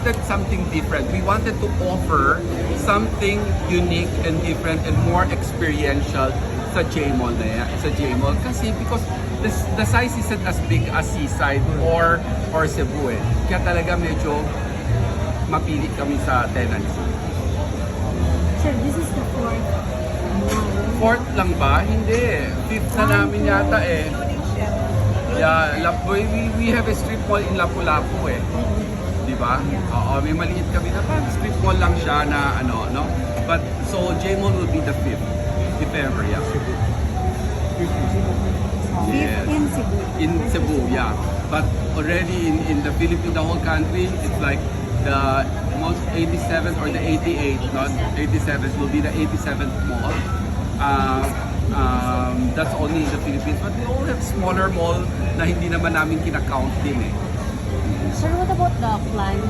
wanted something different. We wanted to offer something unique and different and more experiential sa J-Mall na yan, sa J-Mall. Kasi because the size isn't as big as Seaside or Cebu eh. Kaya talaga medyo mapili kami sa tenancy. Sir, this is the fourth mall. Fourth lang ba? Hindi. Fifth na namin yata eh. Yeah, we have a strip mall in Lapu-Lapu eh. Di ba? Oo, may maliit kami na parang strip mall lang siya na ano, no? But, so J-Mall will be the fifth, if ever, yeah. Yes. In Cebu. In Cebu, yeah. But already in the Philippines, the whole country, it's like the most 87th or the 88th, not 87th, will be the 87th mall. That's only in the Philippines. But we all have smaller mall na hindi naman namin kinakount din eh. Sir, what about the plans